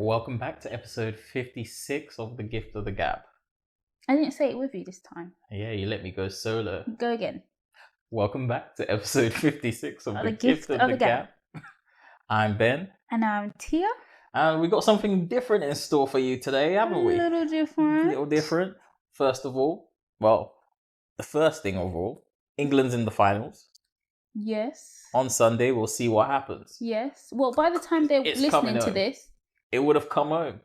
Welcome back to episode 56 of The Gift of the Gab. I didn't say it with you this time. Yeah, you let me go solo. Go again. Welcome back to episode 56 of The Gift of the Gab. I'm Ben. And I'm Tia. And we got something different in store for you today, haven't we? A little different. A little different. First of all, the first thing of all, England's in the finals. Yes. On Sunday, we'll see what happens. Yes. Well, by the time they're listening to this, it would have come home.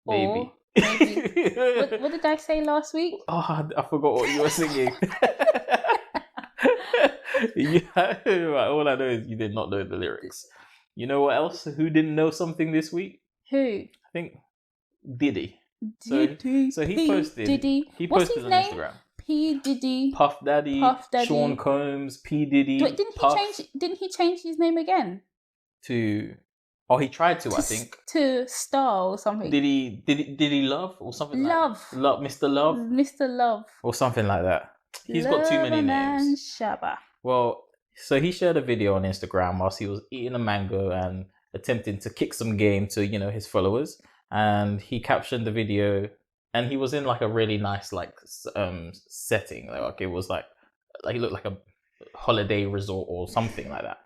Maybe. Maybe. What did I say last week? Oh, I forgot what you were singing. Yeah, all I know is you did not know the lyrics. You know what else? Who didn't know something this week? Who? I think Diddy. So he posted. Diddy. He What's posted his on name? Instagram. P Diddy. Puff Daddy. Sean Combs. P Diddy. Wait, Puff, didn't he change his name again? He tried to, I think. To Star or something. Did he Love or something? Love. Love, Mr. Love. Mr. Love. Or something like that. He's got too many names. Shabba. Well, so he shared a video on Instagram whilst he was eating a mango and attempting to kick some game to, his followers. And he captioned the video, and he was in like a really nice setting. Like it was like it looked like a holiday resort or something like that.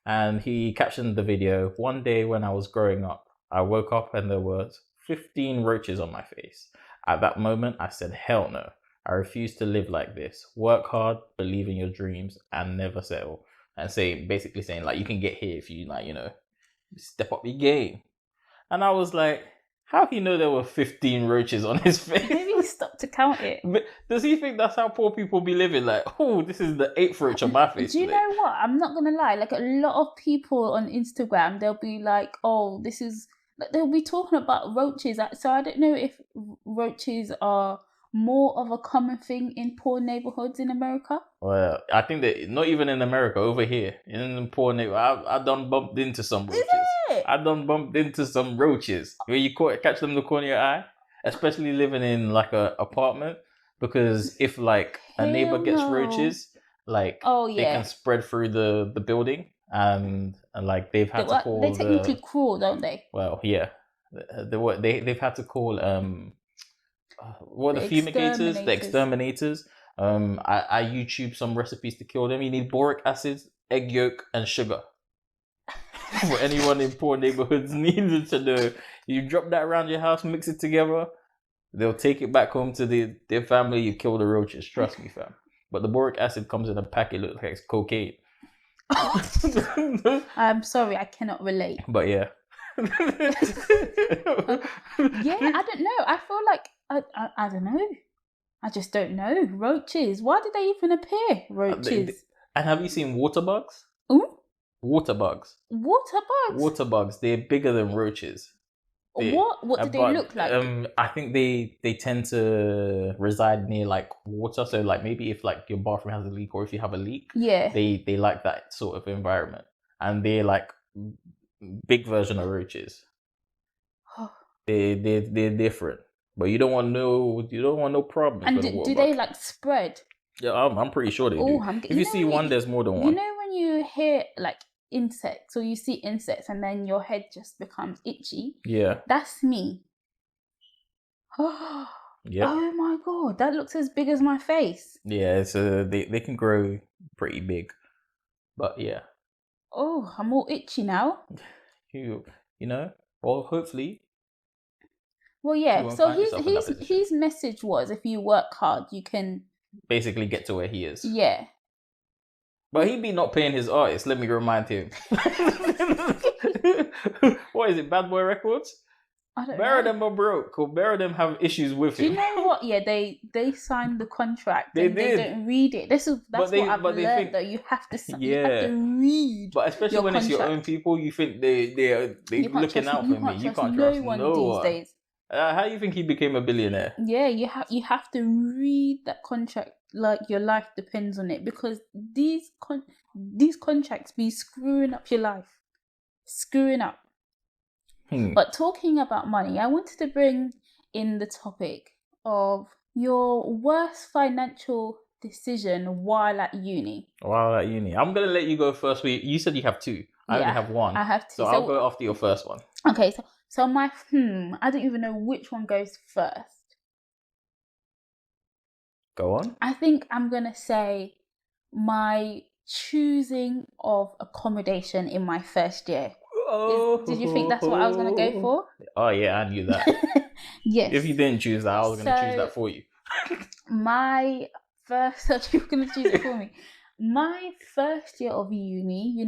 And he captioned the video, "One day when I was growing up, I woke up and there was 15 roaches on my face. At that moment, I said, hell no. I refuse to live like this. Work hard, believe in your dreams, and never settle." And basically saying like, you can get here if you step up your game. And I was like, how do you know there were 15 roaches on his face? Maybe he stopped to count it. But does he think that's how poor people be living? Like, oh, this is the 8th roach on my face. Do you know what? I'm not going to lie. Like, a lot of people on Instagram, they'll be like, oh, this is... They'll be talking about roaches. So I don't know if roaches are more of a common thing in poor neighborhoods in America. Well, I think that not even in America, over here, in the poor neighborhood, I done bumped into some roaches. I done bumped into some roaches. Where you catch them in the corner of your eye, especially living in like a apartment, because if like a neighbor gets roaches, like they can spread through the building, and like they've had to call. They technically crawl, don't they? Well, yeah, they've had to call what are the fumigators, the exterminators. I YouTube some recipes to kill them. You need boric acid, egg yolk, and sugar. For anyone in poor neighborhoods needed to know, you drop that around your house, mix it together, they'll take it back home to their family. You kill the roaches, trust me, fam. But the boric acid comes in a packet, looks like it's cocaine. I'm sorry, I cannot relate. But yeah. Yeah, I don't know. I feel like I don't know. I just don't know. Roaches. Why did they even appear? Roaches. And have you seen water bugs? Ooh? Water bugs. Water bugs? Water bugs. They're bigger than roaches. What do they look like? I think they tend to reside near like water. So like maybe if like your bathroom has a leak or if you have a leak, they like that sort of environment. And they're like big version of roaches. They're different. But you don't want no problems. And do they like spread? Yeah, I'm pretty sure they do. If you see one, there's more than one. You know when you hear like insects or you see insects and then your head just becomes itchy? Yeah. That's me. Yeah. Oh my god, that looks as big as my face. Yeah, it's they can grow pretty big. But yeah. Oh, I'm all itchy now. You know, well, hopefully. Well, yeah. So his message was, if you work hard, you can basically get to where he is. Yeah. But he'd be not paying his artists. Let me remind him. What is it? Bad Boy Records? I don't know. Bear of them are broke, or bear of them have issues with him. Do you know what? Yeah, they signed the contract. They don't read it. That's what I've learned. Though you have to read. But especially when it's your own people, you think they're looking out for me. You can't trust no one these days. How do you think he became a billionaire? Yeah, you have to read that contract like your life depends on it, because these contracts be screwing up your life, screwing up. But talking about money, I wanted to bring in the topic of your worst financial decision while at uni. I'm gonna let you go first. You said you have two. I only have one. I have two. So I'll go after your first one. Okay, So I don't even know which one goes first. Go on. I think I'm going to say my choosing of accommodation in my first year. Did you think that's what I was going to go for? Oh, yeah, I knew that. Yes. If you didn't choose that, I was going to choose that for you. My first... So you were going to choose it for me. My first year of uni,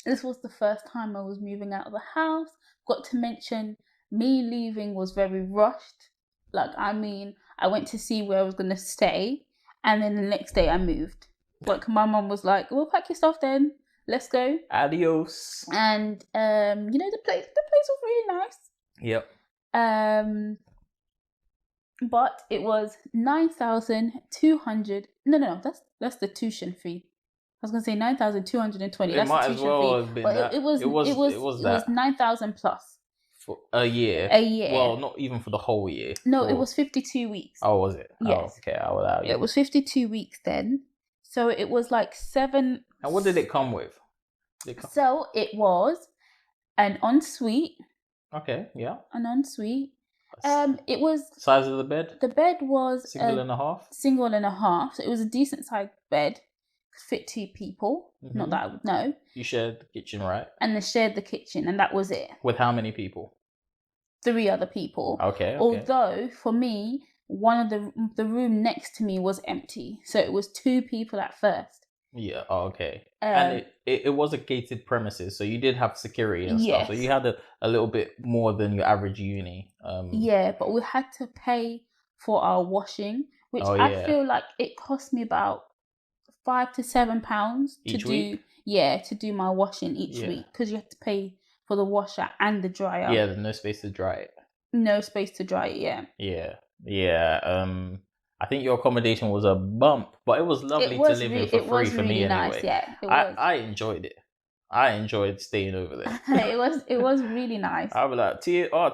this was the first time I was moving out of the house. Got to mention, me leaving was very rushed. I went to see where I was going to stay, and then the next day I moved. My mum was like, "Well, pack your stuff then. Let's go." Adios. And the place was really nice. Yep. But it was 9,200. No, that's the tuition fee. I was gonna say 9,220. That's the tuition fee. But it was 9,000 plus for a year. A year. Well, not even for the whole year. No, it was 52 weeks. Oh, was it? Yes. Oh, okay, I'll allow you. It was 52 weeks then. So it was like 7. And what did it come with? So it was an ensuite. Okay, yeah. An ensuite. It was size of the bed. The bed was single and a half. Single and a half. So it was a decent sized bed, fit 2 people. Mm-hmm. Not that I would know. You shared the kitchen, right? And they shared the kitchen, and that was it. With how many people? 3 other people. Okay. Although for me, one of the room next to me was empty, so it was 2 people at first. Yeah. Oh, okay. And it was a gated premises, so you did have security and stuff. So you had a little bit more than your average uni. Yeah, but we had to pay for our washing, which I feel like it cost me about £5 to £7 each week? to do my washing each week, because you have to pay for the washer and the dryer. Yeah, there's no space to dry it. No space to dry it. Yeah. I think your accommodation was a bump, but it was lovely to live in for free for me anyway. Yeah, it was. I enjoyed it. I enjoyed staying over there. It was really nice. I was like,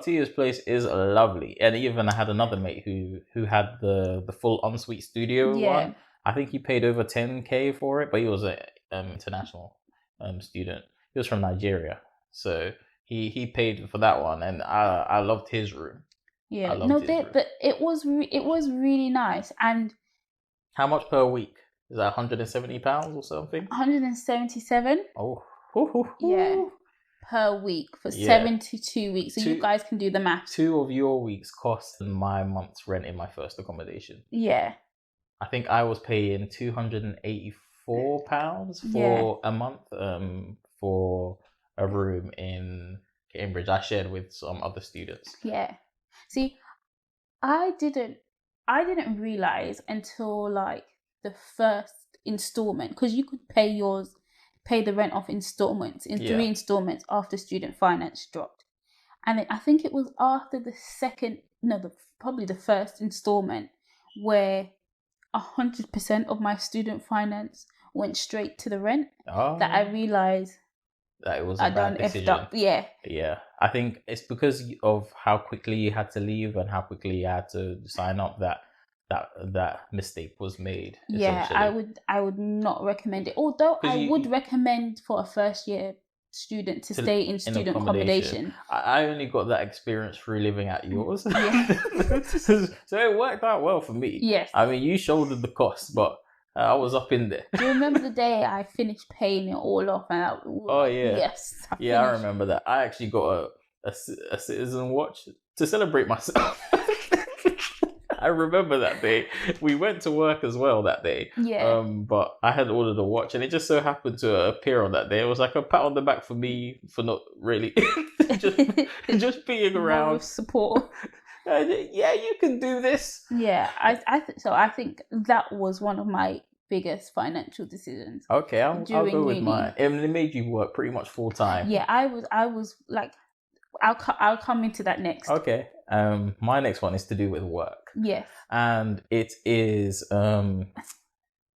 Tia's place is lovely, and even I had another mate who had the full ensuite studio one. I think he paid over 10K for it, but he was an international student. He was from Nigeria, so he paid for that one, and I loved his room. Yeah, but it was really nice. And how much per week? Is that £170 or something? 177. Oh, yeah, per week for 72 weeks. So you guys can do the math. 2 of your weeks cost my month's rent in my first accommodation. Yeah, I think I was paying £284 for a month for a room in Cambridge. I shared with some other students. Yeah. See, I didn't realize until like the first installment, because you could pay the rent off installments in 3 installments after student finance dropped, and I think it was after probably the first installment where 100% of my student finance went straight to the rent that I realized that it was a bad decision. Effed up. Yeah. I think it's because of how quickly you had to leave and how quickly you had to sign up that mistake was made. Yeah, I would not recommend it. Although I would recommend for a first year student to stay in student accommodation. I only got that experience through living at yours. Yeah. So it worked out well for me. Yes. I mean, you shouldered the cost, but I was up in there. Do you remember the day I finished paying it all off? Yes. I remember that. I actually got a citizen watch to celebrate myself. I remember that day. We went to work as well that day. Yeah. But I had ordered a watch, and it just so happened to appear on that day. It was like a pat on the back for me for not really just being around. Moral support. Yeah, you can do this. Yeah, I think that was one of my biggest financial decisions. Okay, I'll go with mine. And it made you work pretty much full time. Yeah, I was like, I'll come into that next. Okay. My next one is to do with work. Yes. And it is I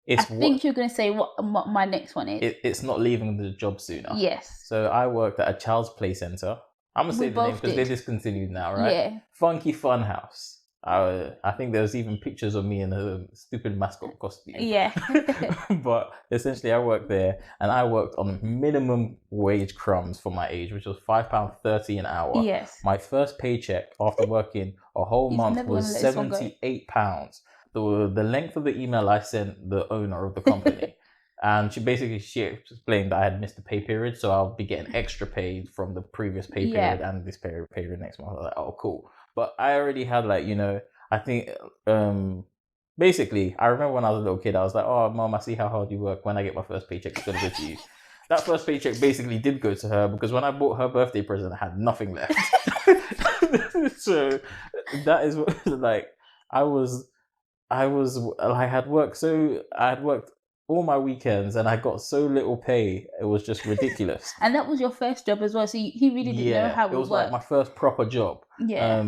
think you're going to say what my next one is. It's not leaving the job sooner. Yes. So I worked at a child's play centre. I'm going to say the name because they're discontinued now, right? Yeah. Funky Fun House. I think there's even pictures of me in a stupid mascot costume. Yeah. But essentially, I worked there, and I worked on minimum wage crumbs for my age, which was £5.30 an hour. Yes. My first paycheck after working a whole He's month never was gonna let this one go. £78. The length of the email I sent the owner of the company. And she explained that I had missed the pay period, so I'll be getting extra pay from the previous pay period and this period next month. I was like, oh, cool. But I already had I think basically I remember when I was a little kid, I was like, oh, Mom, I see how hard you work. When I get my first paycheck, it's gonna go to you. That first paycheck basically did go to her because when I bought her birthday present, I had nothing left. So that is what I had worked all my weekends and I got so little pay, it was just ridiculous. And that was your first job as well, so he really didn't know how it was worked. like my first proper job. Yeah.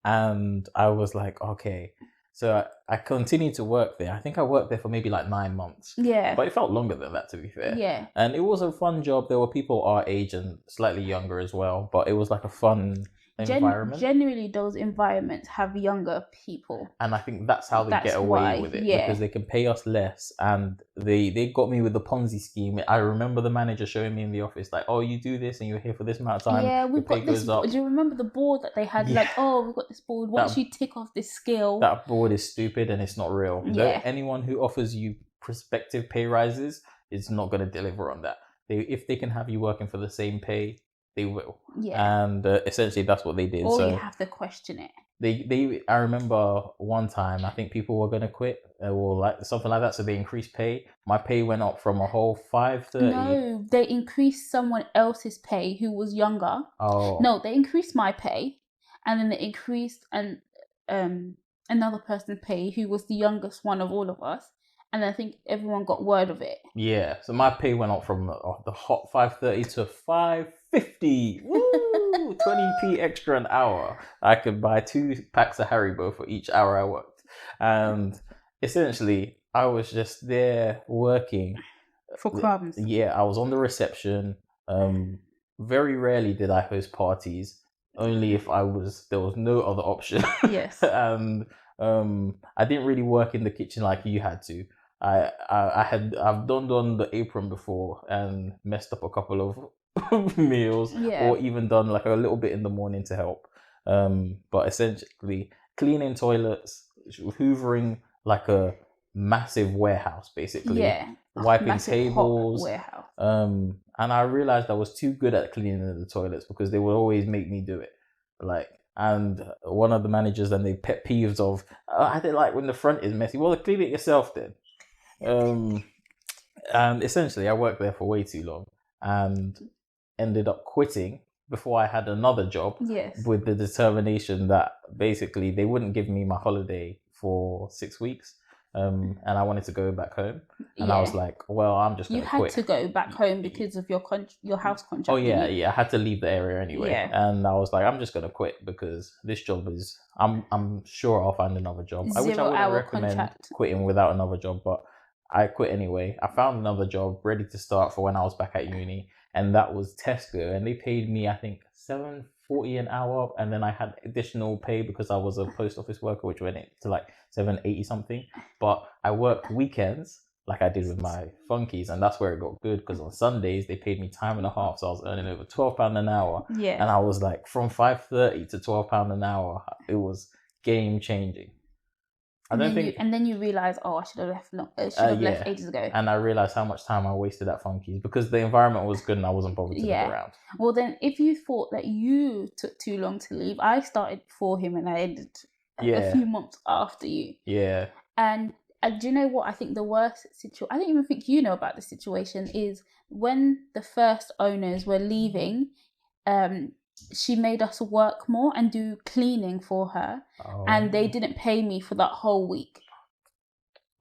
And I was like, okay. So I continued to work there. I think I worked there for maybe like 9 months. Yeah. But it felt longer than that, to be fair. Yeah. And it was a fun job. There were people our age and slightly younger as well, but it was like a fun environment. Generally, those environments have younger people, and I think that's how they get away with it, because they can pay us less. And they got me with the Ponzi scheme. I remember the manager showing me in the office like, oh, you do this and you're here for this amount of time. Yeah, we've got this. Do you remember the board that they had? Like, oh, we've got this board. Once you tick off this skill, that board is stupid and it's not real. Anyone who offers you prospective pay rises is not going to deliver on that. If they can have you working for the same pay, they will. Yeah. And essentially that's what they did. Or you have to question it. I remember one time, I think people were going to quit or like something like that. So they increased pay. My pay went up from a whole $5.30. No, they increased someone else's pay who was younger. Oh. No, they increased my pay, and then they increased another person's pay who was the youngest one of all of us. And I think everyone got word of it. Yeah, so my pay went up from the hot $5.30 to $5.50. Woo! 20p extra an hour. I could buy 2 packs of Haribo for each hour I worked. And essentially, I was just there working. For crumbs. Yeah, I was on the reception. Very rarely did I host parties. Only if there was no other option. Yes. And I didn't really work in the kitchen like you had to. I've donned on the apron before and messed up a couple of meals, or even done like a little bit in the morning to help. But essentially cleaning toilets, hoovering like a massive warehouse, basically. Yeah. Wiping tables. Warehouse. And I realized I was too good at cleaning the toilets because they would always make me do it. And one of the managers and the pet peeves of, I didn't like when the front is messy. Well, clean it yourself then. And essentially I worked there for way too long and ended up quitting before I had another job. Yes. With the determination that basically they wouldn't give me my holiday for 6 weeks. And I wanted to go back home, and I was like, "Well, I'm just going to quit." You had to go back home because of your house contract. Oh yeah, I had to leave the area anyway, and I was like, "I'm just going to quit because this job is. I'm sure I'll find another job." Which I wouldn't recommend quitting without another job, but I quit anyway. I found another job ready to start for when I was back at uni, and that was Tesco, and they paid me, I think, $7.40 an hour, and then I had additional pay because I was a post office worker, which went to like $7.80 something. But I worked weekends like I did with my funkies, and that's where it got good because on Sundays they paid me time and a half, so I was earning over £12 an hour. Yeah, and I was like from $5.30 to £12 an hour. It was game changing. And then you realize, oh, I should have left ages ago. And I realized how much time I wasted at Funkies because the environment was good and I wasn't bothered to look around. Well, then if you thought that you took too long to leave, I started before him and I ended a few months after you. Yeah. And do you know what? I think the worst situation, I don't even think you know about the situation, is when the first owners were leaving, she made us work more and do cleaning for her, and they didn't pay me for that whole week.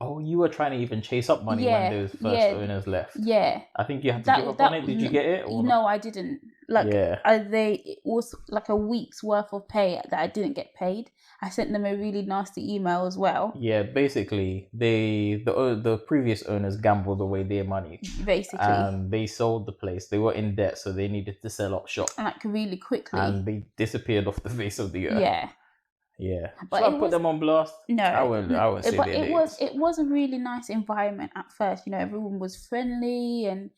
Oh, you were trying to even chase up money when those first owners left. Yeah. I think you had to give up on it. Did you get it? Or no, I didn't. It was like a week's worth of pay that I didn't get paid. I sent them a really nasty email as well. Yeah, basically, the previous owners gambled away their money. Basically. And they sold the place. They were in debt, so they needed to sell up shop. And really quickly. And they disappeared off the face of the earth. Yeah. Yeah. But Should I put them on blast? No, I won't say but their it names. was a really nice environment at first. Everyone was friendly, and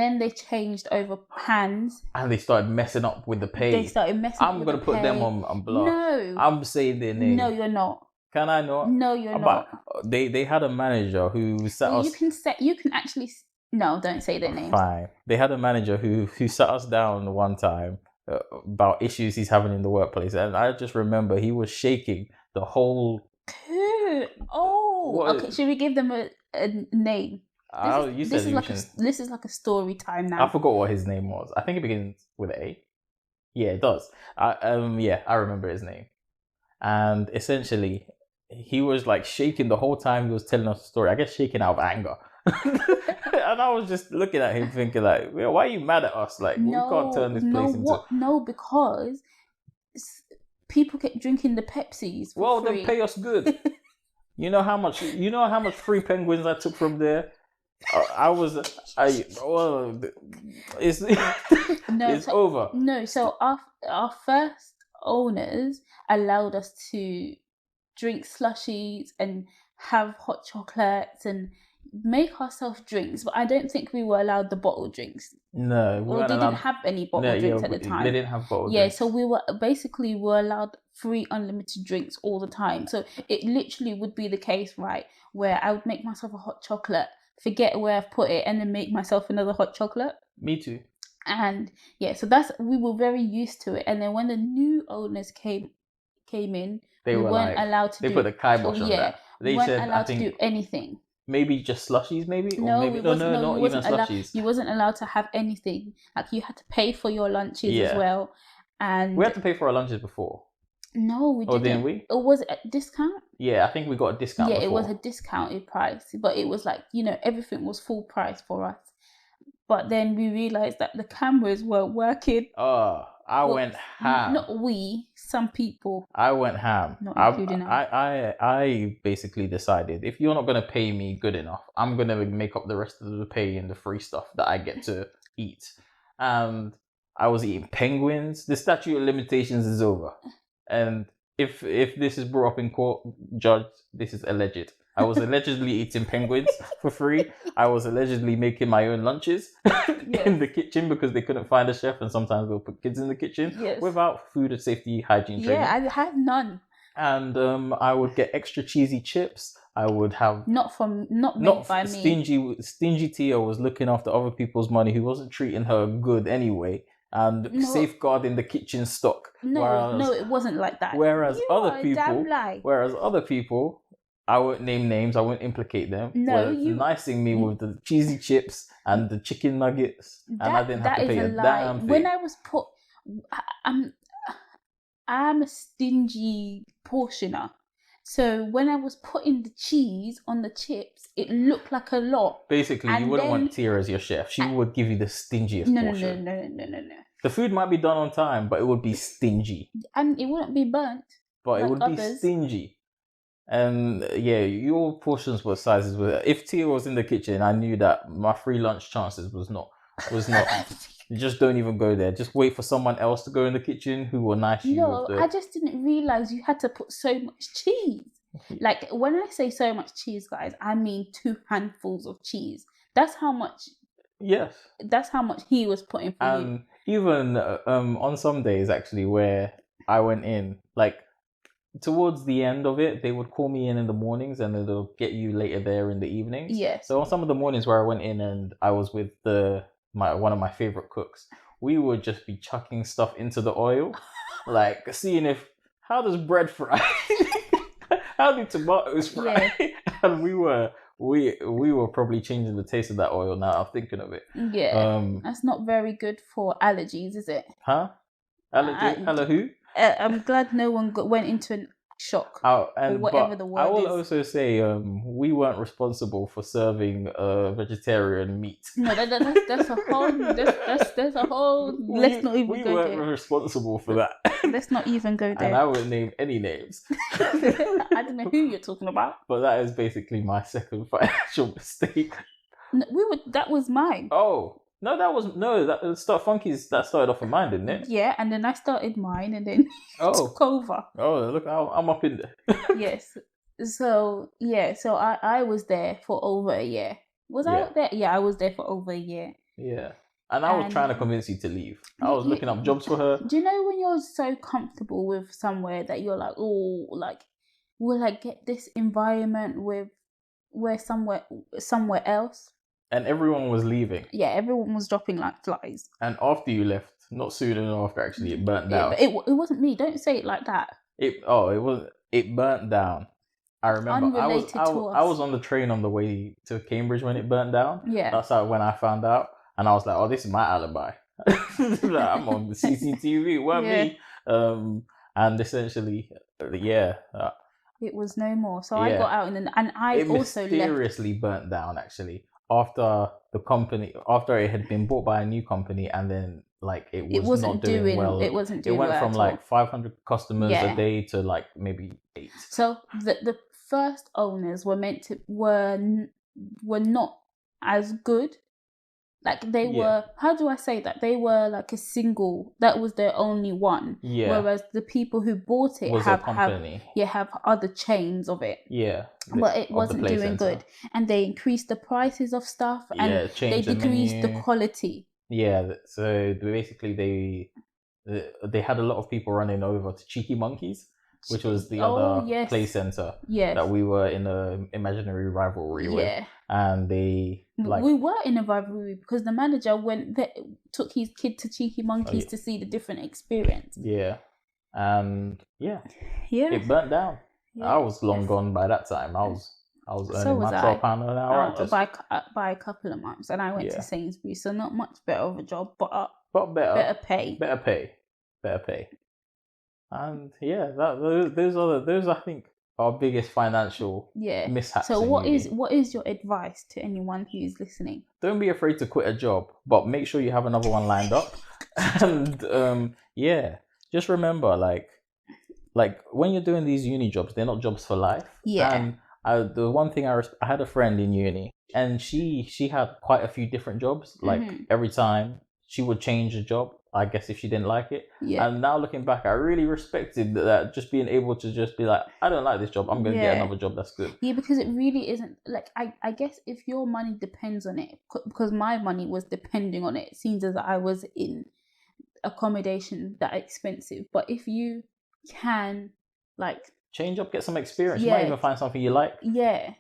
then they changed over hands. And they started messing up with the pay. They started messing up with the pay. I'm gonna put them on blast. No, I'm saying their name. No, you're not. Can I not? No, you're not. They had a manager who sat us. You can actually. No, don't say their names. Fine. They had a manager who sat us down one time about issues he's having in the workplace, and I just remember he was shaking the whole. Oh, okay. Should we give them a name? This is like a story time now. I forgot what his name was. I think it begins with an A. Yeah, it does. I remember his name. And essentially, he was like shaking the whole time he was telling us the story. I guess shaking out of anger. And I was just looking at him thinking like, why are you mad at us? Like, we can't turn this place into... No, because people kept drinking the Pepsis for free. Then pay us good. You know how much free penguins I took from there? It's over. No, so our first owners allowed us to drink slushies and have hot chocolates and make ourselves drinks, but I don't think we were allowed the bottled drinks. No, we didn't have any bottled drinks at the time. They didn't have bottled drinks. So we were allowed free unlimited drinks all the time. So it literally would be the case, right, where I would make myself a hot chocolate, forget where I've put it, and then make myself another hot chocolate. Me too. And so we were very used to it. And then when the new owners came in, we weren't allowed to. They put the kibosh on that. They weren't allowed to do anything. Maybe just slushies, maybe? No, or maybe, not even slushies. You wasn't allowed to have anything. Like, you had to pay for your lunches as well. And we had to pay for our lunches before. No, we didn't. Or didn't we? Or was it a discount? Yeah, I think we got a discount before. It was a discounted price. But it was like, everything was full price for us. But then we realised that the cameras weren't working. I went ham. Not we, some people. I went ham. Not including us. I basically decided, if you're not going to pay me good enough, I'm going to make up the rest of the pay in the free stuff that I get to eat. And I was eating penguins. The statute of limitations is over. And if this is brought up in court, judge, this is alleged. I was allegedly eating penguins for free. I was allegedly making my own lunches in the kitchen because they couldn't find a chef, and sometimes they'll put kids in the kitchen without food and safety hygiene training. Yeah, I had none. And I would get extra cheesy chips. I would have not by me. Stingy Tia was looking after other people's money, who wasn't treating her good anyway, and safeguarding the kitchen stock. No, it wasn't like that. Whereas other people, I won't name names, I won't implicate them. No, nicing me with the cheesy chips and the chicken nuggets, and I didn't have to pay a damn thing. When I was put, I'm a stingy portioner. So when I was putting the cheese on the chips, it looked like a lot. Basically, you wouldn't want Tia as your chef. She would give you the stingiest portion. No. The food might be done on time, but it would be stingy. And it wouldn't be burnt. But it would be stingy. And your portions were sizes. If Tia was in the kitchen, I knew that my free lunch chances was not. Just don't even go there. Just wait for someone else to go in the kitchen who will nice you. No, I just didn't realize you had to put so much cheese. Like, when I say so much cheese, guys, I mean 2 handfuls of cheese. That's how much. Yes. That's how much he was putting for you. Even on some days, actually, where I went in, like, towards the end of it, they would call me in the mornings, and then they'll get you later there in the evenings. Yes. So on some of the mornings where I went in and I was with one of my favorite cooks, we would just be chucking stuff into the oil, like seeing how does bread fry, how do tomatoes fry, and we were probably changing the taste of that oil. Now I'm thinking of it. Yeah, that's not very good for allergies, is it? Huh? Hello, who? I'm glad no one went into a shock or whatever the word is. I will also say we weren't responsible for serving vegetarian meat. No, that's a whole. That's a whole. Let's not even go there. We weren't responsible for that. Let's not even go there. And I won't name any names. I don't know who you're talking about. But that is basically my second financial mistake. No, that was mine. Oh. No, that Start Funky's that started off of mine, didn't it? Yeah, and then I started mine, and then took over. Oh, look, I'm up in there. Yes. So I was there for over a year. Was I there? Yeah, I was there for over a year. Yeah. And I was trying to convince you to leave. I was looking up jobs for her. Do you know when you're so comfortable with somewhere that you're like, oh, like, will I get this environment with where somewhere else? And everyone was leaving. Yeah, everyone was dropping like flies. And after you left, not soon enough after, actually, it burnt down. It wasn't me. Don't say it like that. It burnt down. I remember I was on the train on the way to Cambridge when it burnt down. Yeah. That's when I found out. And I was like, oh, this is my alibi. I'm on the CCTV. It weren't me. And essentially, it was no more. So I got out and I it also mysteriously burnt down, actually, after it had been bought by a new company, and then like it wasn't not doing well. It wasn't doing well. It went from like 500 customers a day to like maybe 8. So the first owners were not as good. Like they were, how do I say that? They were like a single, that was their only one. Yeah. Whereas the people who bought it have other chains of it. Yeah. But it wasn't doing good. And they increased the prices of stuff and they decreased the quality. Yeah. So basically they had a lot of people running over to Cheeky Monkeys, which was the other play center that we were in an imaginary rivalry with. And we were in a rivalry because the manager took his kid to Cheeky Monkeys to see the different experience. Yeah. And it burnt down. I was long gone by that time. I was earning my £12 an hour by a couple of months, and I went to Sainsbury's, so not much better of a job, but better pay. Better pay. And those I think our biggest financial mishaps. So what is your advice to anyone who's listening? Don't be afraid to quit a job, but make sure you have another one lined up. And just remember, like when you're doing these uni jobs, they're not jobs for life. Yeah. And the one thing I had a friend in uni, and she had quite a few different jobs. Like every time she would change a job, I guess, if she didn't like it. Yeah. And now looking back, I really respected that, just being able to just be like, I don't like this job, I'm going to get another job that's good. Yeah, because it really isn't, like, I guess if your money depends on it, because my money was depending on it, it seems as I was in accommodation that expensive. But if you can, like... change up, get some experience. You might even find something you like. Yeah.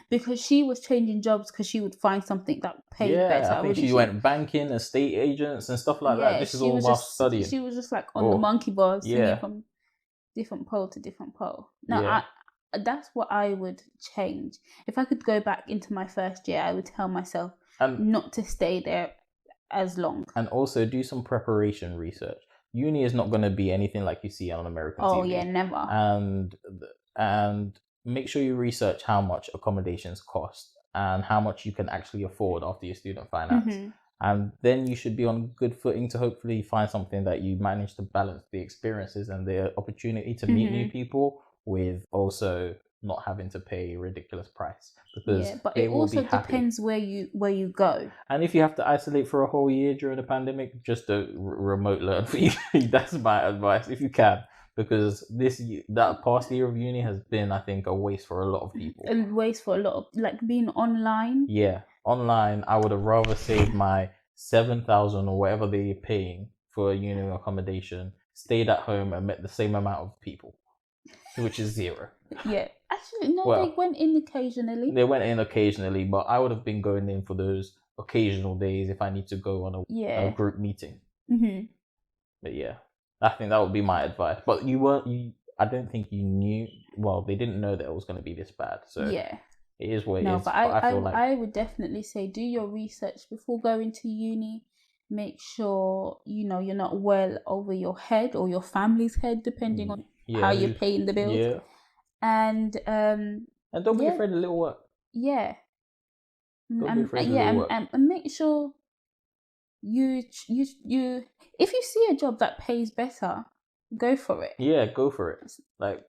Because she was changing jobs because she would find something that paid better. I think she went banking, estate agents and stuff like that. This is all while studying. She was just like on the monkey bars, from different pole to different pole. Now, that's what I would change. If I could go back into my first year, I would tell myself not to stay there as long. And also do some preparation research. Uni is not going to be anything like you see on American TV. Oh, yeah, never. And make sure you research how much accommodations cost and how much you can actually afford after your student finance. And then you should be on good footing to hopefully find something that you manage to balance the experiences and the opportunity to meet new people with also not having to pay a ridiculous price. Because but it also depends where you go. And if you have to isolate for a whole year during the pandemic, just remote learn for you. That's my advice, if you can. Because that past year of uni has been, I think, a waste for a lot of people. A waste for a lot of, like, being online. Yeah, online. I would have rather saved my 7,000 or whatever they're paying for a uni accommodation, stayed at home and met the same amount of people, which is 0. Yeah, actually, no, they went in occasionally. They went in occasionally, but I would have been going in for those occasional days if I need to go on a group meeting. But yeah. I think that would be my advice. But I don't think you knew. Well, they didn't know that it was going to be this bad. So it is what it is. But I feel like I would definitely say do your research before going to uni. Make sure you're not well over your head or your family's head, depending on how you're paying the bills. Yeah. And don't be afraid of little work. Yeah. Don't be afraid of little work. And make sure you if you see a job that pays better, go for it. Yeah, go for it. Like,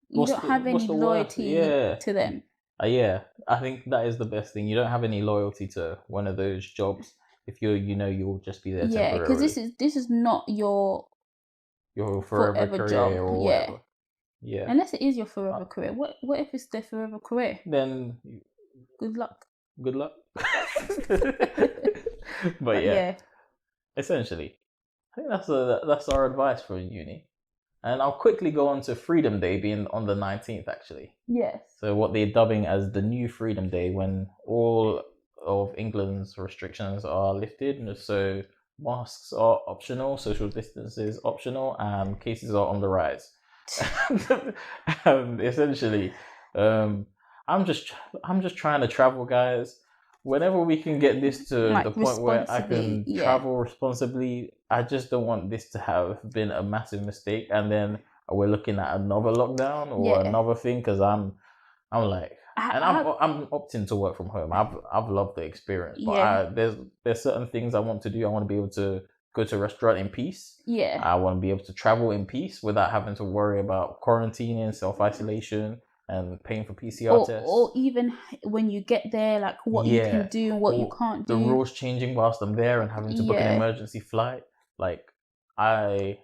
you don't have any loyalty to them. I think that is the best thing. You don't have any loyalty to one of those jobs. if you'll just be there Yeah, because temporarily. this is not your Forever forever career job. or Yeah. whatever. Yeah. Unless it is your forever career. What if it's their forever career? Then Good luck. good luck. But yeah, essentially, I think that's our advice for uni. And I'll quickly go on to Freedom Day being on the 19th, actually. Yes. So what they're dubbing as the new Freedom Day, when all of England's restrictions are lifted. So masks are optional, social distance is optional, and cases are on the rise. Essentially, I'm just trying to travel, guys. Whenever we can get this to Like the point where I can responsibly, travel responsibly, I just don't want this to have been a massive mistake, and then we're looking at another lockdown or another thing. Because I'm like, I'm opting to work from home. I've loved the experience, but there's certain things I want to do. I want to be able to go to a restaurant in peace. Yeah. I want to be able to travel in peace without having to worry about quarantining, self-isolation, and paying for PCR tests. Or even when you get there, like what you can do and what you can't do. The rules changing whilst I'm there and having to book an emergency flight. Like, I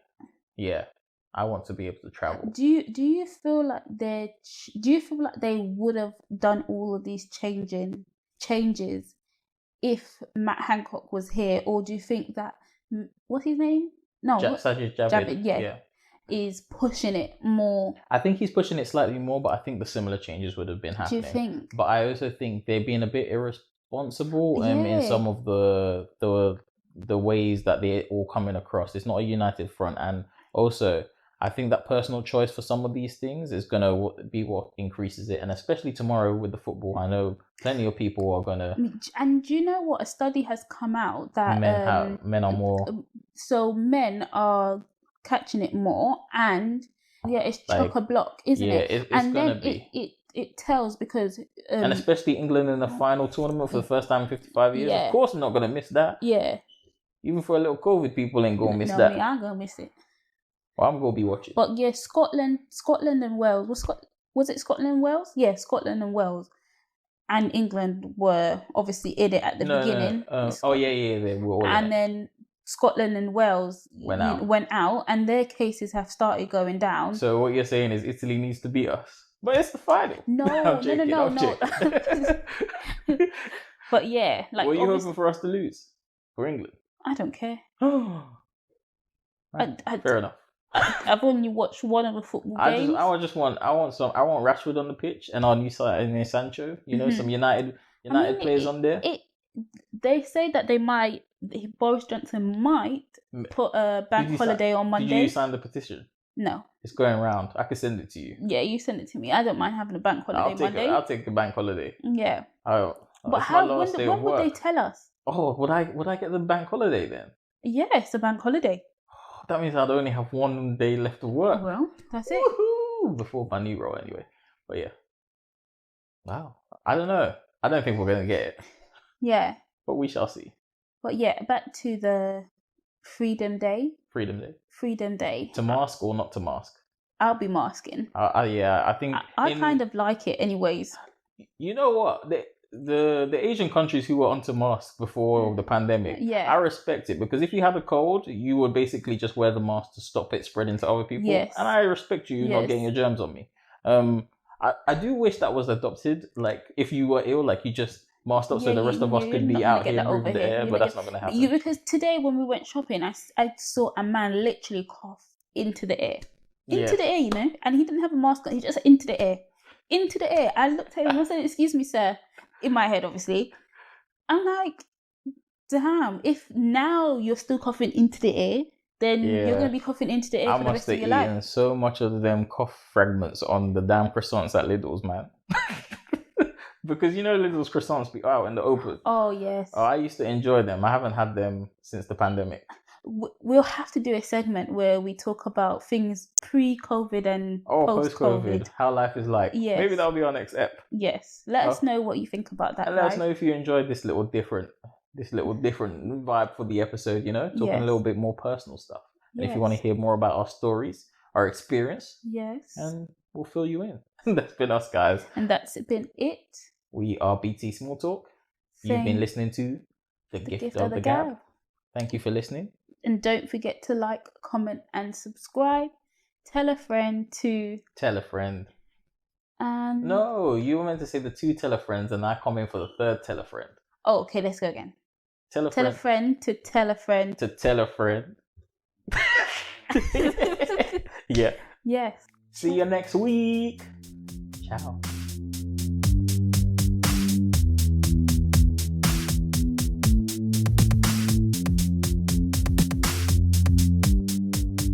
want to be able to travel. Do you feel like they would have done all of these changes if Matt Hancock was here, or do you think that what's his name? No, Sajid Javid. Is pushing it more? I think he's pushing it slightly more, but I think the similar changes would have been happening. Do you think? But I also think they're being a bit irresponsible in some of the ways that they're all coming across. It's not a united front, and also I think that personal choice for some of these things is going to be what increases it. And especially tomorrow with the football, I know plenty of people are going to... And do you know what? A study has come out that... Men are more... So men are catching it more, and it's chock-a-block, isn't it? It's and going then to be. It tells because... and especially England in the final tournament for the first time in 55 years. Of course, I'm not going to miss that. Yeah. Even for a little COVID, people ain't going to miss that. No, I'm going to miss it. Well, I'm going to be watching. But yeah, Scotland and Wales. Was it Scotland and Wales? Yeah, Scotland and Wales. And England were obviously in it at the beginning. They were all and then Scotland and Wales went out, and their cases have started going down. So what you're saying is Italy needs to beat us. But it's the final. No. But yeah, like, what are you hoping for us to lose? For England? I don't care. Fair enough. I've only watched one of the football games. I want Rashford on the pitch and our new side and Sancho. Some United players on there. They say that Boris Johnson might put a bank holiday on Monday. Did you sign the petition? No. It's going around. I can send it to you. Yeah, you send it to me. I don't mind having a bank holiday Monday. I'll take a bank holiday. Yeah. But when would they tell us? Oh, would I get the bank holiday then? Yeah, it's a bank holiday. That means I'd only have 1 day left of work. Well, that's it. Woohoo! Before my new role, anyway. But yeah. Wow. I don't know. I don't think we're going to get it. Yeah. But we shall see. But yeah, back to the Freedom Day. Freedom Day. To mask or not to mask? I'll be masking. I think... I kind of like it anyways. You know what? The Asian countries who were onto masks before the pandemic, I respect it, because if you had a cold, you would basically just wear the mask to stop it spreading to other people. Yes. And I respect you not getting your germs on me. I do wish that was adopted. Like, if you were ill, like, you just masked up so the rest of us could be out here and breathe the air, but that's not going to happen. Because today when we went shopping, I saw a man literally cough into the air. Into the air, and he didn't have a mask on. He just into the air. Into the air. I looked at him and I said, "Excuse me, sir." In my head, obviously. I'm like, damn, if now you're still coughing into the air, then you're going to be coughing into the air for the rest of your life. I must have eaten so much of them cough fragments on the damn croissants at Lidl's, man. Because Lidl's croissants be out in the open. Oh, yes. Oh, I used to enjoy them. I haven't had them since the pandemic. We'll have to do a segment where we talk about things pre-COVID and post-COVID. How life is like. Yes. Maybe that'll be our next ep. Yes. Let us know what you think about that. And let us know if you enjoyed this little different vibe for the episode, talking a little bit more personal stuff. And if you want to hear more about our stories, our experience, and we'll fill you in. That's been us, guys. And that's been it. We are BT Small Talk. You've been listening to The gift of the gab. Thank you for listening. And don't forget to like, comment, and subscribe. Tell a friend to... Tell a friend. And... No, you were meant to say the 2 tell a friends, and I come in for the 3rd tell a friend. Oh, okay, let's go again. Tell a friend to tell a friend. To tell a friend. Yeah. Yes. See you next week. Ciao.